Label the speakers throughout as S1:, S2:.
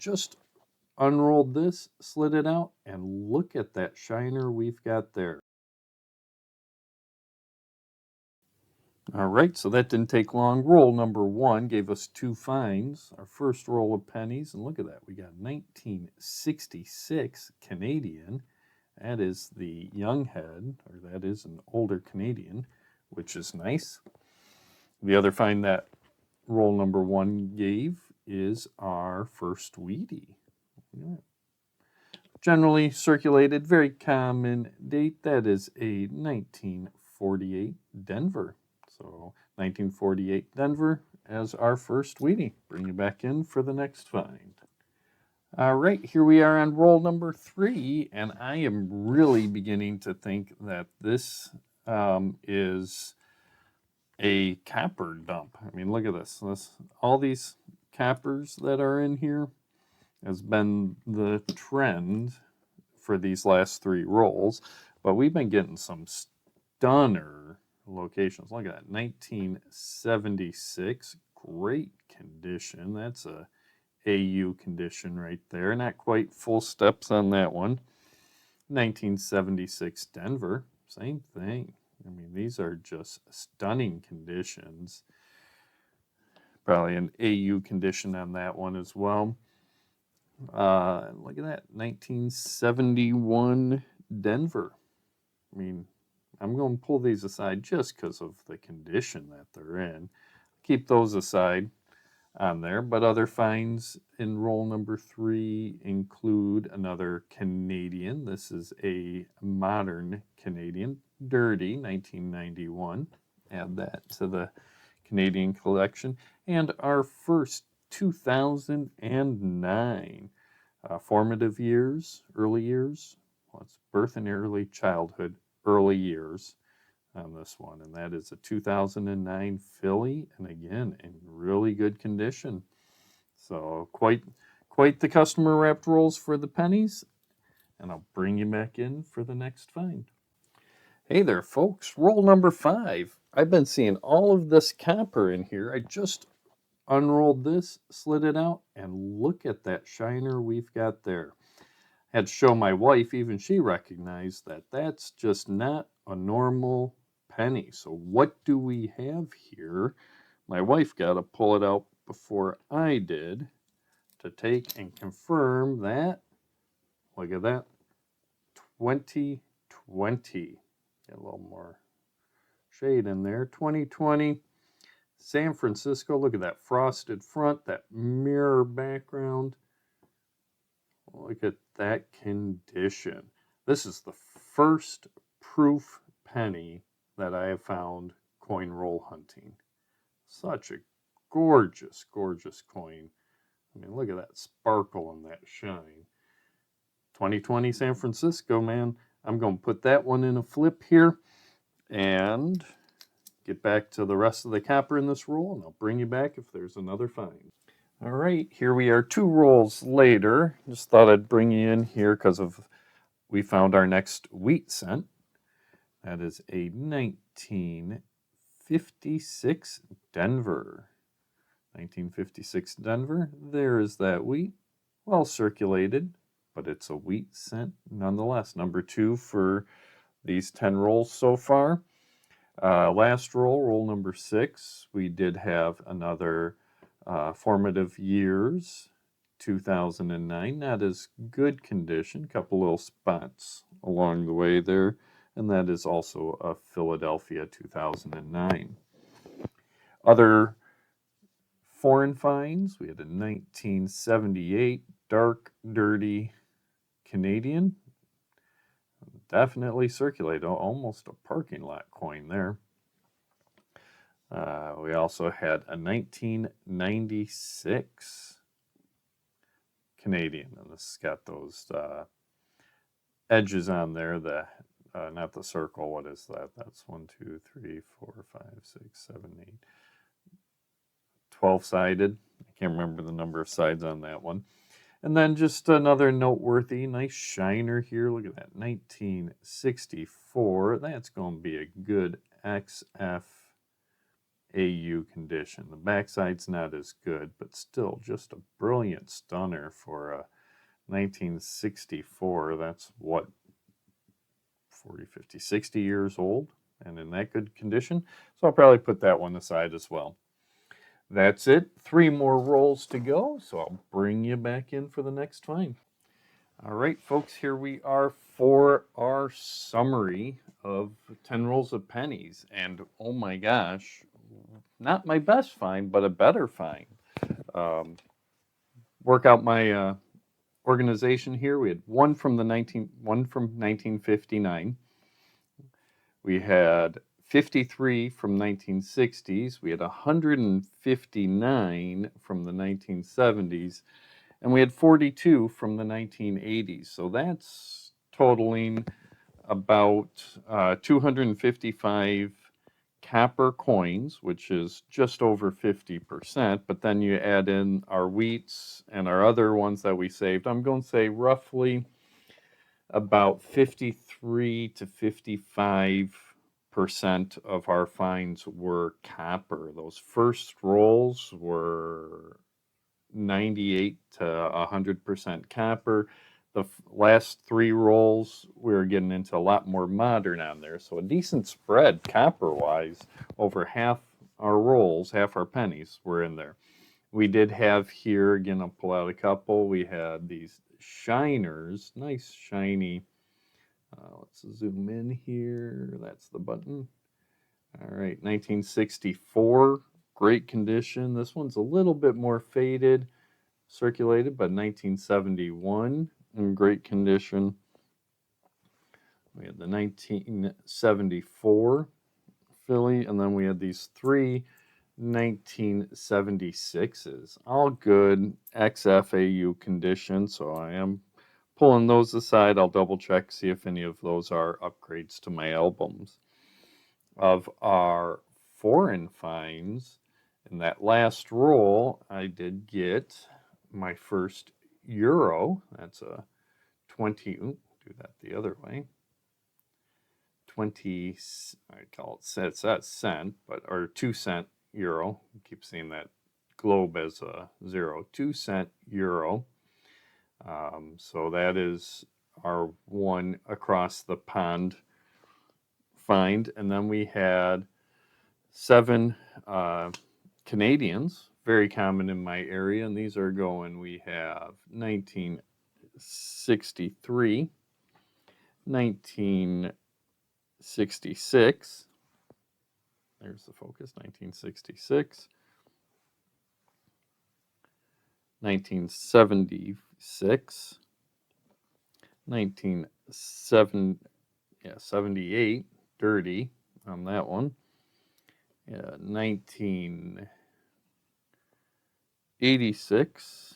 S1: just unrolled this, slid it out, and look at that shiner we've got there. All right, so that didn't take long. Roll number 1 gave us 2 finds. Our first roll of pennies, and look at that. We got 1966 Canadian. That is the young head, or that is an older Canadian, which is nice. The other find that roll number 1 gave is our first Wheatie. Yeah. Generally circulated, very common date. That is a 1948 Denver. So 1948 Denver as our first Wheatie. Bring you back in for the next find. All right, here we are on roll number 3, and I am really beginning to think that this is a capper dump. I mean, look at this. All these cappers that are in here has been the trend for these last 3 rolls, but we've been getting some stunner locations. Look at that, 1976, great condition. That's a AU condition right there. Not quite full steps on that one. 1976 Denver, same thing. I mean, these are just stunning conditions. Probably an AU condition on that one as well. Look at that, 1971 Denver. I mean, I'm going to pull these aside just because of the condition that they're in. Keep those aside on there, but other finds in roll number 3 include another Canadian. This is a modern Canadian, Dirty, 1991. Add that to the Canadian collection. And our first 2009 formative years, early years. Well, it's birth and early childhood, early years on this one, and that is a 2009 Philly, and again in really good condition. So quite the customer wrapped rolls for the pennies, and I'll bring you back in for the next find. Hey there, folks. Roll number 5. I've been seeing all of this copper in here. I just unrolled this, slid it out, and look at that shiner we've got there. I had to show my wife, even she recognized that that's just not a normal penny. So what do we have here? My wife got to pull it out before I did to take and confirm that. Look at that. 2020. Get a little more shade in there. 2020. San Francisco. Look at that frosted front, that mirror background. Look at that condition. This is the first proof penny that I have found coin roll hunting. Such a gorgeous, gorgeous coin. I mean, look at that sparkle and that shine. 2020 San Francisco, man. I'm going to put that one in a flip here and get back to the rest of the copper in this roll, and I'll bring you back if there's another find. All right, here we are 2 rolls later. Just thought I'd bring you in here because we found our next wheat cent. That is a 1956 Denver. 1956 Denver. There is that wheat. Well circulated, but it's a wheat cent nonetheless. Number 2 for these 10 rolls so far. Last roll number 6, we did have another formative years, 2009. Not as good condition, couple little spots along the way there, and that is also a Philadelphia 2009. Other foreign finds, we had a 1978 dark, dirty Canadian. Definitely circulated, almost a parking lot coin there. We also had a 1996 Canadian, and this has got those edges on there, not the circle, what is that? That's 1, 2, 3, 4, 5, 6, 7, 8, 12-sided. I can't remember the number of sides on that one. And then just another noteworthy, nice shiner here. Look at that, 1964. That's going to be a good XF AU condition. The backside's not as good, but still just a brilliant stunner for a 1964. That's what, 40, 50, 60 years old and in that good condition. So I'll probably put that one aside as well. That's it. 3 more rolls to go, so I'll bring you back in for the next find. All right, folks, here we are for our summary of 10 rolls of pennies. And oh my gosh, not my best find, but a better find. Work out my organization here. We had one from 1959. We had 53 from 1960s. We had 159 from the 1970s. And we had 42 from the 1980s. So that's totaling about 255 copper coins, which is just over 50%. But then you add in our wheats and our other ones that we saved. I'm going to say roughly about 53 to 55% of our finds were copper. Those first rolls were 98 to 100% copper. The last 3 rolls, we were getting into a lot more modern on there. So a decent spread copper-wise. Over half our rolls, half our pennies were in there. We did have here, again, I'll pull out a couple. We had these shiners, nice shiny. Let's zoom in here. That's the button. All right, 1964, great condition. This one's a little bit more faded, circulated, but 1971 in great condition. We had the 1974 Philly, and then we had these 3 1976s, all good XFAU condition. So I am pulling those aside. I'll double check, see if any of those are upgrades to my albums. Of our foreign finds, in that last roll, I did get my first euro. That's a 20, do that the other way. 20, I call it, it's that cent, but, or 2 cent euro. I keep seeing that globe as a 0, 2 cent euro. So that is our one across the pond find. And then we had 7 Canadians, very common in my area, and these are going, we have 1963, 1966, there's the focus, 1966, 1976, 1978, dirty on that one. 1986,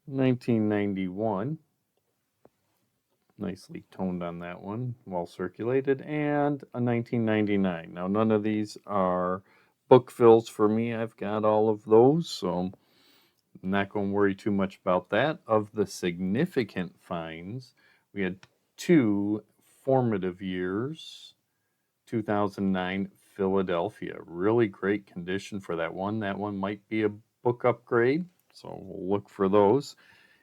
S1: 1991, nicely toned on that one, well circulated, and a 1999. Now, none of these are book fills for me. I've got all of those, so I'm not going to worry too much about that. Of the significant finds, we had 2 formative years. 2009 Philadelphia, really great condition for that one. That one might be a book upgrade, so we'll look for those.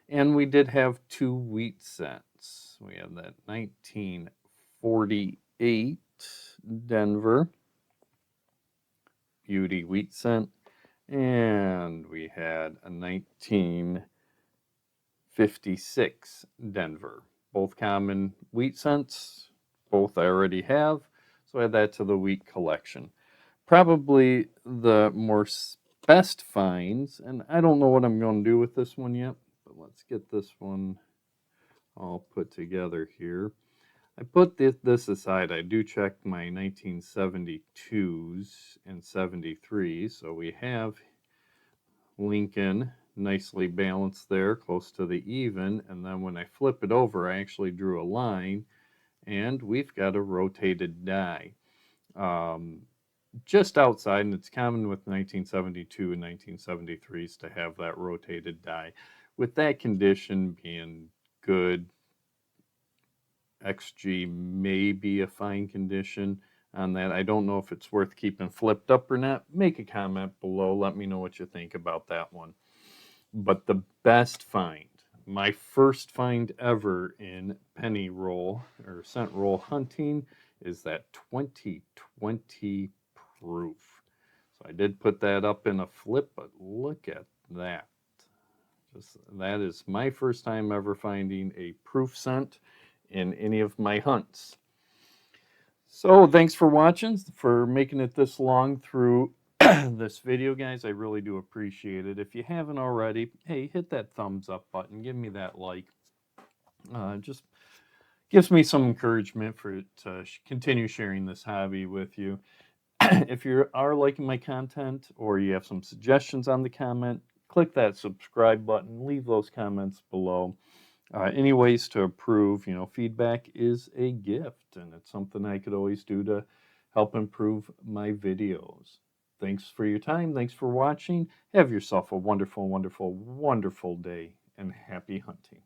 S1: And we did have 2 wheat cents. We have that 1948 Denver Beauty wheat cent, and we had a 1956 Denver. Both common wheat cents, both I already have. So add that to the wheat collection. Probably the best finds, and I don't know what I'm going to do with this one yet, but let's get this one all put together here. I put this aside. I do check my 1972s and 73s. So we have Lincoln nicely balanced there, close to the even. And then when I flip it over, I actually drew a line, and we've got a rotated die. Just outside, and it's common with 1972 and 1973s to have that rotated die. With that condition being good, XG may be a fine condition. on that. I don't know if it's worth keeping flipped up or not. Make a comment below. Let me know what you think about that one. But the best find, my first find ever in penny roll or cent roll hunting, is that 2020 proof. So I did put that up in a flip, but look at that. That is my first time ever finding a proof cent in any of my hunts. So thanks for watching, for making it this long through this video, guys. I really do appreciate it. If you haven't already, hey, hit that thumbs up button. Give me that like. Just gives me some encouragement to continue sharing this hobby with you. If you are liking my content or you have some suggestions on the comment, click that subscribe button. Leave those comments below. Any ways to improve, feedback is a gift, and it's something I could always do to help improve my videos. Thanks for your time. Thanks for watching. Have yourself a wonderful, wonderful, wonderful day, and happy hunting.